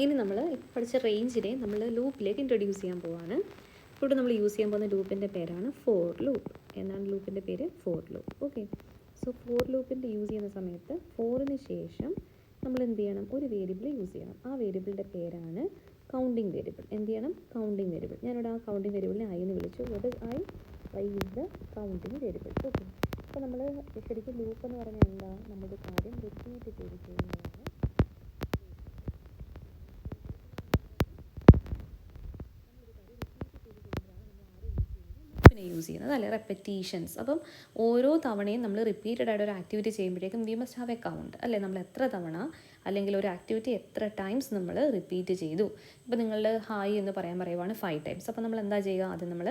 ഇനി നമ്മൾ ഇപ്പോൾ പഠിച്ച റേഞ്ചിനെ നമ്മൾ ലൂപ്പിലേക്ക് ഇൻട്രൊഡ്യൂസ് ചെയ്യാൻ പോവാണ്. ഇവിടെ നമ്മൾ യൂസ് ചെയ്യാൻ പോകുന്ന ലൂപ്പിൻ്റെ പേരാണ് ഫോർ ലൂപ്പ്. എന്നാണ് ലൂപ്പിൻ്റെ പേര്? For loop. Okay, so for ലൂപ്പിൻ്റെ യൂസ് ചെയ്യുന്ന സമയത്ത് ഫോറിന് ശേഷം നമ്മൾ എന്ത് ചെയ്യണം? ഒരു വേരിയബിൾ യൂസ് ചെയ്യണം. ആ വേരിയബിളിൻ്റെ പേരാണ് കൗണ്ടിങ് വേരിയബിൾ. എന്ത് ചെയ്യണം? Counting variable. ഞാനിവിടെ ആ കൗണ്ടിങ് വേരിയബിളിനെ ഐ എന്ന് വിളിച്ചു. അത് I is the counting variable. Okay, അപ്പോൾ നമ്മൾ ശരിക്കും ലൂപ്പ് എന്ന് പറഞ്ഞാൽ എന്താ? നമ്മളൊരു കാര്യം റിപ്പീറ്റ് ചെയ്ത് ചെയ്യുന്നതാണ് യൂസ് ചെയ്യുന്നത്, അല്ലെ റെപ്പറ്റീഷൻസ്. അപ്പം ഓരോ തവണയും നമ്മൾ റിപ്പീറ്റഡ് ആയിട്ട് ഒരു ആക്ടിവിറ്റി ചെയ്യുമ്പോഴേക്കും we must have a count, അല്ലേ? നമ്മൾ എത്ര തവണ അല്ലെങ്കിൽ ഒരു ആക്ടിവിറ്റി എത്ര ടൈംസ് നമ്മൾ റിപ്പീറ്റ് ചെയ്തു. ഇപ്പോൾ നിങ്ങൾ ഹായ് എന്ന് പറയുവാണ് 5 ടൈംസ്. അപ്പോൾ നമ്മൾ എന്താ ചെയ്യുക? അത് നമ്മൾ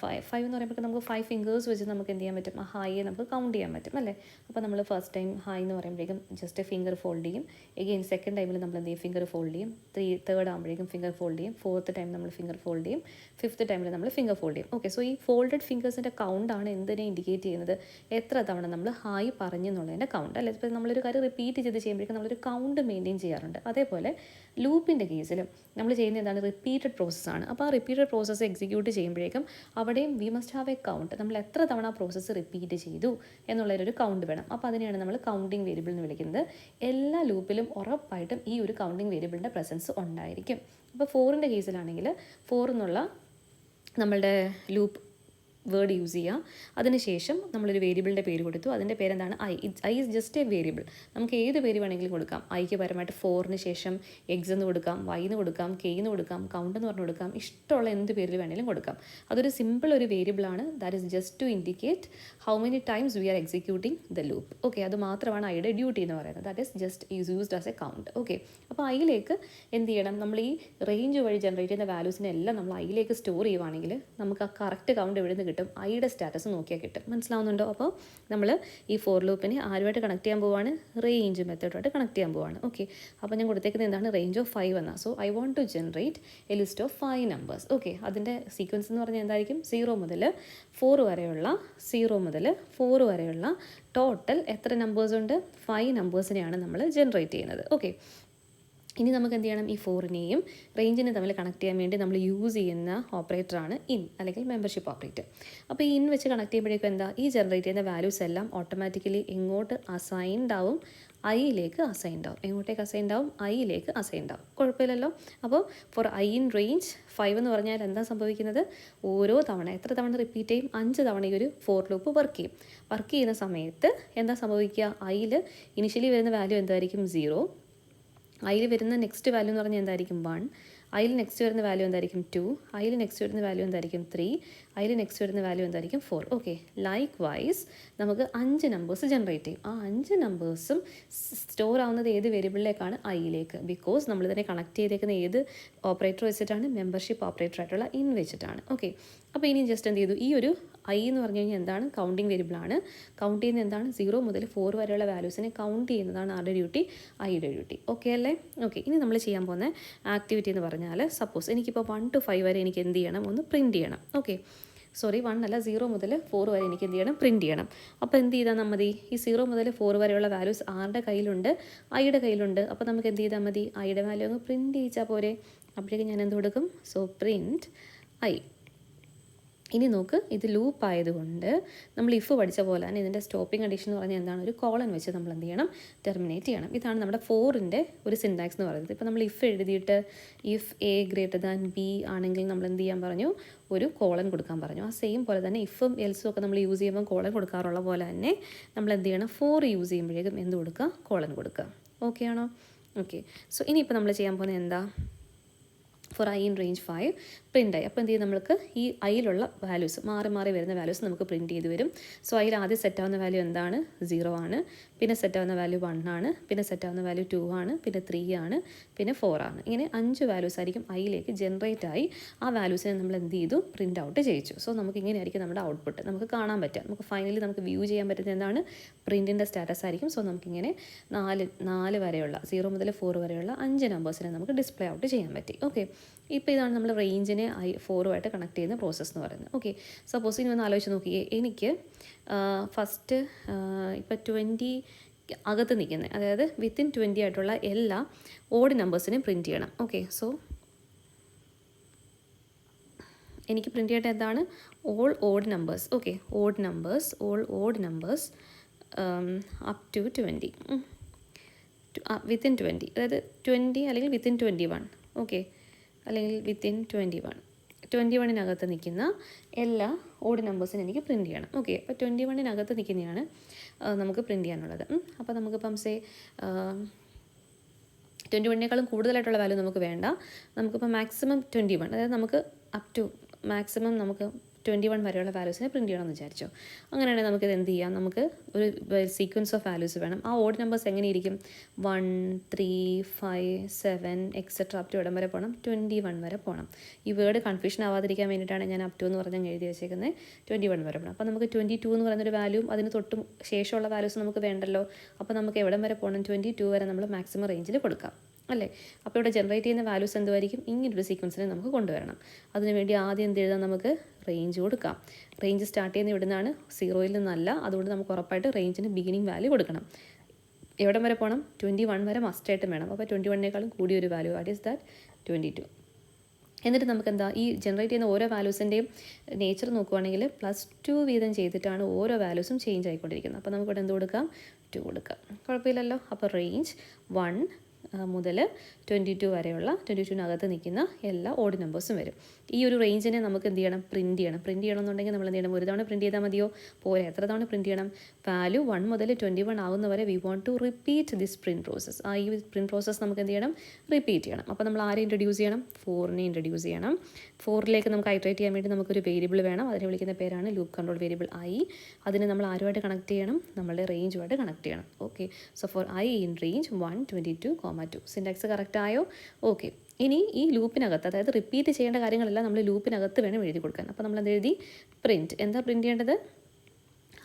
5 എന്ന് പറയുമ്പോൾ നമുക്ക് 5 ഫിംഗേഴ്സ് വെച്ച് നമുക്ക് എന്ത് ചെയ്യാൻ പറ്റും? ആ ഹായിയെ നമുക്ക് കൗണ്ട് ചെയ്യാൻ പറ്റും, അല്ലേ? അപ്പോൾ നമ്മൾ ഫസ്റ്റ് ടൈം ഹായ് എന്ന് പറയുമ്പോഴേക്കും ജസ്റ്റ് ഫിംഗർ ഫോൾഡ് ചെയ്യും. എഗെയിൻ സെക്കൻഡ് ടൈമിൽ നമ്മൾ എന്ത് ചെയ്യും? ഫിംഗർ ഫോൾഡ് ചെയ്യും. തേർഡ് ആകുമ്പോഴേക്കും ഫിംഗർ ഫോൾഡ് ചെയ്യും. ഫോർത്ത് ടൈം നമ്മൾ ഫിംഗർ ഫോൾഡ് ചെയ്യും. ഫിഫ്ത്ത് ടൈമിൽ നമ്മൾ ഫിംഗർ ഫോൾഡ് ചെയ്യും. ഓക്കെ, സോ ഈ ഫോൾഡഡ് ഫിംഗേഴ്സിൻ്റെ കൗണ്ടാണ് എന്തിനെ ഇൻഡിക്കേറ്റ് ചെയ്യുന്നത്? എത്ര തവണ നമ്മൾ ഹായ് പറഞ്ഞു എന്നുള്ളതിൻ്റെ കൗണ്ട്, അല്ലേ? ഇപ്പോൾ നമ്മളൊരു കാര്യം റിപ്പീറ്റ് ചെയ്ത് ചെയ്യുമ്പോഴേക്കും നമ്മളൊരു കൗണ്ട് മെയിൻറ്റെയിൻ ചെയ്യാറുണ്ട്. അതേപോലെ ലൂപ്പിൻ്റെ കേസിലും നമ്മൾ ചെയ്യുന്ന എന്താണ്? റിപ്പീറ്റഡ് പ്രോസസ്സാണ്. അപ്പോൾ ആ റിപ്പീറ്റഡ് പ്രോസസ്സ് എക്സിക്യൂട്ട് ചെയ്യുമ്പോഴേക്കും അവിടെയും V must have a count. നമ്മൾ എത്ര തവണ ആ പ്രോസസ്സ് റിപ്പീറ്റ് ചെയ്തു എന്നുള്ളൊരു കൗണ്ട് വേണം. അപ്പോൾ അതിനെയാണ് നമ്മൾ കൗണ്ടിങ് വേരിയബിൾ എന്ന് വിളിക്കുന്നത്. എല്ലാ ലൂപ്പിലും ഉറപ്പായിട്ടും ഈ ഒരു കൗണ്ടിങ് വേരിയബിളിൻ്റെ പ്രസൻസ് ഉണ്ടായിരിക്കും. അപ്പോൾ ഫോറിൻ്റെ കേസിലാണെങ്കിൽ 4 എന്നുള്ള നമ്മളുടെ ലൂപ്പ് വേർഡ് യൂസ് ചെയ്യുക. അതിനുശേഷം നമ്മളൊരു വേരിയബിളിൻ്റെ പേര് കൊടുത്തു. അതിൻ്റെ പേരെന്താണ്? I is just A variable. നമുക്ക് ഏത് പേര് വേണമെങ്കിലും കൊടുക്കാം. ഐക്ക് പരമായിട്ട് 4ന് ശേഷം എക്സ് എന്ന് കൊടുക്കാം, വൈ എന്ന് കൊടുക്കാം, കെ എന്ന് കൊടുക്കാം, കൗണ്ട് എന്ന് പറഞ്ഞു കൊടുക്കാം. ഇഷ്ടമുള്ള എന്ത് പേരിൽ വേണമെങ്കിലും കൊടുക്കാം. അതൊരു സിമ്പിൾ ഒരു വേരിയബിളാണ്. That is just to indicate how many times we are executing the loop. Okay, അത് മാത്രമാണ് ഐയുടെ ഡ്യൂട്ടി എന്ന് പറയുന്നത്. That is just used as a count. Okay, അപ്പോൾ ഐയിലേക്ക് എന്ത് ചെയ്യണം? നമ്മൾ ഈ റേഞ്ച് വഴി ജനറേറ്റ് ചെയ്യുന്ന വാല്യൂസിനെ എല്ലാം നമ്മൾ ഐയിലേക്ക് സ്റ്റോർ ചെയ്യുവാണെങ്കിൽ നമുക്ക് ആ കറക്റ്റ് കൗണ്ട് എവിടെ നിന്ന് കിട്ടും? ഐയുടെ സ്റ്റാറ്റസ് നോക്കിയാൽ കിട്ടും. മനസ്സിലാവുന്നുണ്ടോ? അപ്പോൾ നമ്മൾ ഈ ഫോർ ലൂപ്പിനെ ആരുമായിട്ട് കണക്ട് ചെയ്യാൻ പോവാണ്? റേഞ്ച് മെത്തേഡുമായിട്ട് കണക്ട് ചെയ്യാൻ പോവാണ്. ഓക്കെ, അപ്പോൾ ഞാൻ കൊടുത്തേക്കുന്നത് എന്താണ്? റേഞ്ച് ഓഫ് 5 എന്നാണ്. So I want to generate a list of 5 numbers. Okay, അതിൻ്റെ സീക്വൻസ് എന്ന് പറഞ്ഞാൽ എന്തായിരിക്കും? 0 മുതൽ 4 വരെയുള്ള ടോട്ടൽ എത്ര നമ്പേഴ്സ് ഉണ്ട്? 5 നമ്പേഴ്സിനെയാണ് നമ്മൾ ജനറേറ്റ് ചെയ്യുന്നത്. ഓക്കെ, ഇനി നമുക്ക് എന്ത് ചെയ്യണം? ഈ 4നെയും റേഞ്ചിനെ തമ്മിൽ കണക്ട് ചെയ്യാൻ വേണ്ടി നമ്മൾ യൂസ് ചെയ്യുന്ന ഓപ്പറേറ്ററാണ് ഇൻ, അല്ലെങ്കിൽ മെമ്പർഷിപ്പ് ഓപ്പറേറ്റർ. അപ്പോൾ ഈ ഇൻ വെച്ച് കണക്ട് ചെയ്യുമ്പോഴേക്കും എന്താ? ഈ ജനറേറ്റ് ചെയ്യുന്ന വാല്യൂസ് എല്ലാം ഓട്ടോമാറ്റിക്കലി എങ്ങോട്ട് അസൈൻഡ് ആവും? ഐയിലേക്ക് അസൈൻഡ് ആവും. എങ്ങോട്ടേക്ക് അസൈൻഡ് ആവും? ഐയിലേക്ക് അസൈൻഡ് ആവും. കുഴപ്പമില്ലല്ലോ. അപ്പോൾ ഫോർ ഐ ഇൻ റേഞ്ച് 5 എന്ന് പറഞ്ഞാൽ എന്താ സംഭവിക്കുന്നത്? ഓരോ തവണ എത്ര തവണ റിപ്പീറ്റ് ചെയ്യും? 5 തവണ ഈ ഒരു ഫോർ ലൂപ്പ് വർക്ക് ചെയ്യും. വർക്ക് ചെയ്യുന്ന സമയത്ത് എന്താ സംഭവിക്കുക? ഐയിൽ ഇനിഷ്യലി വരുന്ന വാല്യൂ എന്തായിരിക്കും? 0. ഐയിൽ വരുന്ന നെക്സ്റ്റ് വാല്യൂ എന്ന് പറഞ്ഞാൽ എന്തായിരിക്കും? 1. ഐയിൽ നെക്സ്റ്റ് വരുന്ന വാല്യൂ എന്തായിരിക്കും? 2. ഐയിൽ നെക്സ്റ്റ് വരുന്ന വാല്യൂ എന്തായിരിക്കും? 3. ഐയിൽ നെക്സ്റ്റ് വരുന്ന വാല്യൂ എന്തായിരിക്കും? 4. ഓക്കെ, ലൈക്ക് വൈസ് നമുക്ക് 5 നമ്പേഴ്സ് ജനറേറ്റ് ചെയ്യും. ആ 5 നമ്പേഴ്സും സ്റ്റോർ ആവുന്നത് ഏത് വേരിയബിളിലേക്കാണ്? ഐയിലേക്ക്. ബിക്കോസ് നമ്മൾ ഇതിനെ കണക്ട് ചെയ്തേക്കുന്ന ഏത് ഓപ്പറേറ്റർ വെച്ചിട്ടാണ്? മെമ്പർഷിപ്പ് ഓപ്പറേറ്റർ ആയിട്ടുള്ള ഇൻ വെച്ചിട്ടാണ്. ഓക്കെ, അപ്പോൾ ഇനി ജസ്റ്റ് എന്ത് ചെയ്തു? ഈ ഒരു ഐ എന്ന് പറഞ്ഞു കഴിഞ്ഞാൽ എന്താണ്? കൗണ്ടിങ് വേരിയബിളാണ്. കൗണ്ട് ചെയ്യുന്നത് എന്താണ്? 0 മുതൽ 4 വരെയുള്ള വാല്യൂസിനെ കൗണ്ട് ചെയ്യുന്നതാണ് ആരുടെ ഡ്യൂട്ടി? ഐയുടെ ഡ്യൂട്ടി. ഓക്കെ അല്ലേ? ഓക്കെ, ഇനി നമ്മൾ ചെയ്യാൻ പോകുന്ന ആക്ടിവിറ്റി എന്ന് പറഞ്ഞാൽ, സപ്പോസ് എനിക്കിപ്പോൾ 1 to 5 വരെ എനിക്ക് എന്ത് ചെയ്യണം? ഒന്ന് പ്രിൻറ്റ് ചെയ്യണം. ഓക്കെ, 1 അല്ല, 0 മുതൽ 4 വരെ എനിക്ക് എന്ത് ചെയ്യണം? പ്രിൻറ്റ് ചെയ്യണം. അപ്പോൾ എന്ത് ചെയ്താൽ മതി? ഈ 0 മുതൽ 4 വരെയുള്ള വാല്യൂസ് ആരുടെ കയ്യിലുണ്ട്? ഐയുടെ കയ്യിലുണ്ട്. അപ്പോൾ നമുക്ക് എന്ത് ചെയ്താൽ മതി? ഐയുടെ വാല്യൂ അങ്ങ് പ്രിൻറ്റ് ചെയ്യിച്ചാൽ പോരെ. അപ്പോഴേക്കും ഞാൻ എന്ത് കൊടുക്കും? So print I. ഇനി നോക്ക്, ഇത് ലൂപ്പ് ആയതുകൊണ്ട് നമ്മൾ ഇഫ് പഠിച്ച പോലെ തന്നെ ഇതിൻ്റെ സ്റ്റോപ്പിംഗ് കണ്ടീഷൻ എന്ന് പറഞ്ഞാൽ എന്താണ്? ഒരു കോളൻ വെച്ച് നമ്മൾ എന്ത് ചെയ്യണം? ടെർമിനേറ്റ് ചെയ്യണം. ഇതാണ് നമ്മുടെ ഫോറിൻ്റെ ഒരു സിൻടാക്സ് എന്ന് പറയുന്നത്. ഇപ്പോൾ നമ്മൾ ഇഫ് എഴുതിയിട്ട് if A greater than B ആണെങ്കിൽ നമ്മൾ എന്ത് ചെയ്യാൻ പറഞ്ഞു? ഒരു കോളൻ കൊടുക്കാൻ പറഞ്ഞു. ആ സെയിം പോലെ തന്നെ ഇഫും എൽസും ഒക്കെ നമ്മൾ യൂസ് ചെയ്യുമ്പോൾ കോളൻ കൊടുക്കാറുള്ള പോലെ തന്നെ നമ്മൾ എന്ത് ചെയ്യണം? ഫോർ യൂസ് ചെയ്യുമ്പോഴേക്കും എന്ത് കൊടുക്കുക? കോളൻ കൊടുക്കുക. ഓക്കെ ആണോ? ഓക്കെ, സോ ഇനിയിപ്പോൾ നമ്മൾ ചെയ്യാൻ പോകുന്നത് എന്താ? For I in range 5 print ആയി. അപ്പോൾ എന്ത് ചെയ്യും? നമ്മൾക്ക് ഈ ഐയിലുള്ള വാല്യൂസ് മാറി വരുന്ന വാല്യൂസ് നമുക്ക് പ്രിൻറ്റ് ചെയ്ത് വരും. സോ അതിൽ ആദ്യം സെറ്റാവുന്ന വാല്യൂ എന്താണ്? 0 ആണ്. പിന്നെ സെറ്റാവുന്ന വാല്യൂ 1 ആണ്. പിന്നെ സെറ്റാവുന്ന വാല്യൂ 2 ആണ്. പിന്നെ 3 ആണ്. പിന്നെ 4 ആണ്. ഇങ്ങനെ 5 വാല്യൂസ് ആയിരിക്കും ഐയിലേക്ക് ജനറേറ്റ് ആയി. ആ വാല്യൂസിനെ നമ്മൾ എന്ത് ചെയ്തു? പ്രിൻ്റ് ഔട്ട് ചെയ്യിച്ചു. സോ നമുക്ക് ഇങ്ങനെയായിരിക്കും നമ്മുടെ ഔട്ട്പുട്ട് നമുക്ക് കാണാൻ പറ്റുക. നമുക്ക് ഫൈനലി നമുക്ക് വ്യൂ ചെയ്യാൻ പറ്റുന്നത് എന്താണ്? പ്രിൻറ്റിൻ്റെ സ്റ്റാറ്റസ് ആയിരിക്കും. സോ നമുക്കിങ്ങനെ 4 വരെയുള്ള 0 മുതൽ 4 വരെയുള്ള 5 നമ്പേഴ്സിനെ നമുക്ക് ഡിസ്പ്ലേ ഔട്ട് ചെയ്യാൻ പറ്റി. ഓക്കെ, ഇപ്പോൾ ഇതാണ് നമ്മൾ റേഞ്ചിനെ 4 കണക്ട് ചെയ്യുന്ന പ്രോസസ്സ് എന്ന് പറയുന്നത്. ഓക്കെ, സപ്പോസ് ഇനി ഒന്ന് ആലോചിച്ച് നോക്കിയേ. എനിക്ക് ഫസ്റ്റ് ഇപ്പോൾ അകത്ത് നിൽക്കുന്നത്, അതായത് വിത്തിൻ 20 ആയിട്ടുള്ള എല്ലാ ഓഡ് നമ്പേഴ്സിനെയും പ്രിൻറ്റ് ചെയ്യണം. ഓക്കെ, സോ എനിക്ക് പ്രിൻറ്റ് ചെയ്യേണ്ട എന്താണ്? All odd numbers. Okay, all odd numbers up to 20, within 20, അതായത് 20 അല്ലെങ്കിൽ വിത്തിൻ 21. ഓക്കെ, അല്ലെങ്കിൽ വിത്തിൻ 21 നിൽക്കുന്ന എല്ലാ ഓഡ് നമ്പേഴ്സിനും എനിക്ക് പ്രിൻറ്റ് ചെയ്യണം. ഓക്കെ, അപ്പോൾ 21 നിൽക്കുന്നതാണ് നമുക്ക് പ്രിൻറ്റ് ചെയ്യാനുള്ളത്. അപ്പോൾ നമുക്കിപ്പം 21 കൂടുതലായിട്ടുള്ള വാല്യൂ നമുക്ക് വേണ്ട. നമുക്കിപ്പോൾ മാക്സിമം 21, അതായത് നമുക്ക് അപ് ടു മാക്സിമം നമുക്ക് 21 വരെയുള്ള വാല്യൂസിനെ പ്രിൻറ്റ് ചെയ്യണമെന്ന് വിചാരിച്ചോ. അങ്ങനെയാണെങ്കിൽ നമുക്കിത് എന്ത് ചെയ്യാം? നമുക്ക് ഒരു സീക്വൻസ് ഓഫ് വാല്യൂസ് വേണം. ആ ഓഡ് നമ്പേഴ്സ് എങ്ങനെയിരിക്കും? 1, 3, 5, 7 എക്സെട്ര അപ് ടു ഇടം വരെ പോകണം, 21 വരെ പോകണം. ഈ വേർഡ് കൺഫ്യൂഷൻ ആവാതിരിക്കാൻ വേണ്ടിയിട്ടാണ് ഞാൻ അപ് ടു എന്ന് പറഞ്ഞ് എഴുതി വെച്ചേക്കുന്നത്. 21 വരെ പോകണം. അപ്പോൾ നമുക്ക് 22 എന്ന് പറയുന്നൊരു വാല്യൂവും അതിന് തൊട്ട് ശേഷമുള്ള വാല്യൂസ് നമുക്ക് വേണ്ടല്ലോ. അപ്പോൾ നമുക്ക് എവിടം വരെ പോകണം? 22 വരെ നമ്മൾ മാക്സിമം റേഞ്ചിൽ കൊടുക്കാം അല്ലേ. അപ്പോൾ ഇവിടെ ജനറേറ്റ് ചെയ്യുന്ന വാല്യൂസ് എന്തുമായിരിക്കും? ഇങ്ങനൊരു സീക്വൻസിനെ നമുക്ക് കൊണ്ടുവരണം. അതിനുവേണ്ടി ആദ്യം എന്ത് എഴുതാം? നമുക്ക് റേഞ്ച് കൊടുക്കാം. റേഞ്ച് സ്റ്റാർട്ട് ചെയ്യുന്ന ഇവിടുന്നാണ്, 0-ൽ നിന്നല്ല. അതുകൊണ്ട് നമുക്ക് ഉറപ്പായിട്ട് റേഞ്ചിന് ബിഗിനിങ് വാല്യൂ കൊടുക്കണം. എവിടം വരെ പോകണം? 21 വരെ മസ്റ്റായിട്ടും വേണം. അപ്പോൾ 21 കൂടിയൊരു വാല്യൂ, വാട്ട് ഈസ് ദാറ്റ്? 22. എന്നിട്ട് നമുക്ക് എന്താ, ഈ ജനറേറ്റ് ചെയ്യുന്ന ഓരോ വാല്യൂസിൻ്റെയും നേച്ചർ നോക്കുവാണെങ്കിൽ +2 വീതം ചെയ്തിട്ടാണ് ഓരോ വാല്യൂസും ചേഞ്ച് ആയിക്കൊണ്ടിരിക്കുന്നത്. അപ്പോൾ നമുക്കിവിടെ എന്ത് കൊടുക്കാം? 2 കൊടുക്കാം. കുഴപ്പമില്ലല്ലോ. അപ്പോൾ റേഞ്ച് 1 മുതൽ 22 വരെയുള്ള 22 നിൽക്കുന്ന എല്ലാ ഓഡ് നമ്പേഴ്സും വരും. ഈ ഒരു റേഞ്ചിനെ നമുക്ക് എന്ത് ചെയ്യണം? പ്രിൻറ്റ് ചെയ്യണം. പ്രിൻറ്റ് ചെയ്യണമെന്നുണ്ടെങ്കിൽ നമ്മൾ എന്ത് ചെയ്യണം? ഒരു തവണ പ്രിൻറ്റ് ചെയ്താൽ മതിയോ? പോരെ, എത്ര തവണ പ്രിൻറ്റ് ചെയ്യണം? വാല്യൂ 1 മുതൽ 21 ആകുന്നവരെ we want to repeat this print process. ആ ഈ പ്രിൻറ്റ് പ്രോസസ്സ് നമുക്ക് എന്ത് ചെയ്യണം? റിപ്പീറ്റ് ചെയ്യണം. അപ്പോൾ നമ്മൾ ആരെ ഇൻട്രൊഡ്യൂസ് ചെയ്യണം? 4-നെ ഇൻട്രൊഡ്യൂസ് ചെയ്യണം. 4-ലേക്ക് നമുക്ക് ഐട്രേറ്റ് ചെയ്യാൻ വേണ്ടി നമുക്കൊരു വേരിയബിൾ വേണം. അതിനെ വിളിക്കുന്ന പേരാണ് ലൂപ്പ് കൺട്രോൾ വേരിയബിൾ i. അതിനെ നമ്മൾ ആരുമായിട്ട് കണക്ട് ചെയ്യണം? നമ്മളുടെ റേഞ്ചുമായിട്ട് കണക്ട് ചെയ്യണം. Okay, so for i in range 1, 22, 2. Syntax correct ആയോ? ഓക്കെ, ഇനി ഈ ലൂപ്പിനകത്ത്, അതായത് റിപ്പീറ്റ് ചെയ്യേണ്ട കാര്യങ്ങളെല്ലാം നമ്മൾ ലൂപ്പിനകത്ത് വേണം എഴുതി കൊടുക്കാൻ. അപ്പോൾ നമ്മൾ എന്ത് എഴുതി? പ്രിൻറ്റ്. എന്താ പ്രിൻറ്റ് ചെയ്യേണ്ടത്?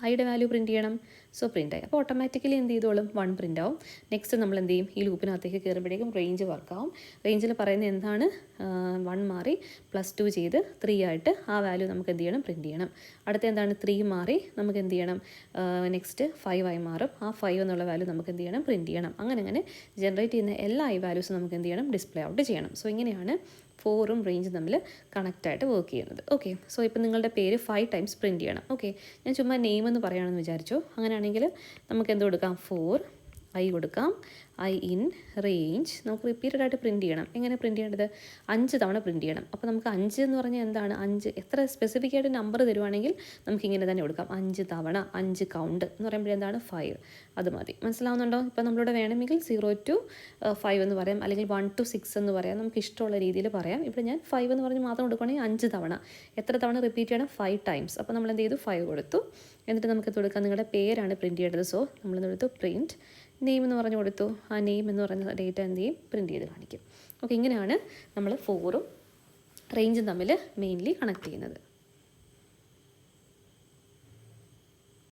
ഐയുടെ വാല്യൂ പ്രിൻറ്റ് ചെയ്യണം. സോ പ്രിൻ്റ് ആയി. അപ്പോൾ ഓട്ടോമാറ്റിക്കലി എന്ത് ചെയ്തോളും? 1 പ്രിൻ്റ് ആവും. നെക്സ്റ്റ് നമ്മൾ എന്ത് ചെയ്യും? ഈ ലൂപ്പിനകത്തേക്ക് കയറുമ്പോഴേക്കും റേഞ്ച് വർക്കാവും. റേഞ്ചിൽ പറയുന്നത് എന്താണ്? 1 മാറി +2 ചെയ്ത് 3 ആയിട്ട് ആ വാല്യൂ നമുക്ക് എന്ത് ചെയ്യണം? പ്രിൻറ്റ് ചെയ്യണം. അടുത്ത എന്താണ്? 3 മാറി നമുക്ക് എന്ത് ചെയ്യണം? നെക്സ്റ്റ് 5 ആയി മാറും. ആ 5 എന്നുള്ള വാല്യൂ നമുക്ക് എന്ത് ചെയ്യണം? പ്രിൻറ്റ് ചെയ്യണം. അങ്ങനെ ജനറേറ്റ് ചെയ്യുന്ന എല്ലാ ഐ വാല്യൂസും നമുക്ക് എന്ത് ചെയ്യണം? ഡിസ്പ്ലേ ഔട്ട് ചെയ്യണം. സോ ഇങ്ങനെയാണ് 4-ഉം റേഞ്ചും തമ്മിൽ കണക്റ്റായിട്ട് വർക്ക് ചെയ്യുന്നത്. ഓക്കെ, സോ ഇപ്പോൾ നിങ്ങളുടെ പേര് 5 ടൈംസ് പ്രിൻറ്റ് ചെയ്യണം. ഓക്കെ, ഞാൻ ചുമ്മാ നെയിം എന്ന് പറയുകയാണെന്ന് വിചാരിച്ചു. അങ്ങനെയാണെങ്കിൽ നമുക്ക് എന്ത് കൊടുക്കാം? 4 ഐ കൊടുക്കാം. ഐ ഇൻ റേഞ്ച് നമുക്ക് റിപ്പീറ്റഡ് ആയിട്ട് പ്രിൻറ്റ് ചെയ്യണം. എങ്ങനെ പ്രിൻറ്റ് ചെയ്യേണ്ടത്? 5 തവണ പ്രിൻറ്റ് ചെയ്യണം. അപ്പോൾ നമുക്ക് 5 എന്ന് പറഞ്ഞാൽ എന്താണ്? 5 എത്ര സ്പെസിഫിക് ആയിട്ട് നമ്പർ തരുവാണെങ്കിൽ നമുക്ക് ഇങ്ങനെ തന്നെ കൊടുക്കാം. 5 തവണ 5 കൗണ്ട് എന്ന് പറയുമ്പോൾ എന്താണ്? 5. അത് മതി. മനസ്സിലാവുന്നുണ്ടോ? ഇപ്പോൾ നമ്മളിവിടെ വേണമെങ്കിൽ 0 to 5 എന്ന് പറയാം, അല്ലെങ്കിൽ 1 to 6 എന്ന് പറയാം. നമുക്ക് ഇഷ്ടമുള്ള രീതിയിൽ പറയാം. ഇവിടെ ഞാൻ 5 എന്ന് പറഞ്ഞ് മാത്രം കൊടുക്കുകയാണെങ്കിൽ 5 തവണ. എത്ര തവണ റിപ്പീറ്റ് ചെയ്യണം? 5 ടൈംസ്. അപ്പോൾ നമ്മൾ എന്ത് ചെയ്തു? 5 കൊടുത്തു. എന്നിട്ട് നമുക്ക് കൊടുക്കാം, നിങ്ങളുടെ പേരാണ് പ്രിൻറ്റ് ചെയ്യേണ്ടത്. സോ നമ്മളെന്ത് കൊടുത്തു? പ്രിൻറ്റ് നെയിം എന്ന് പറഞ്ഞു കൊടുത്തു. ആ നെയിം എന്ന് പറയുന്ന ഡേറ്റ എന്ത് ചെയ്യും? പ്രിൻറ്റ് ചെയ്ത് കാണിക്കും. ഓക്കെ, ഇങ്ങനെയാണ് നമ്മൾ 4-ഉം റേഞ്ചും തമ്മിൽ മെയിൻലി കണക്ട് ചെയ്യുന്നത്.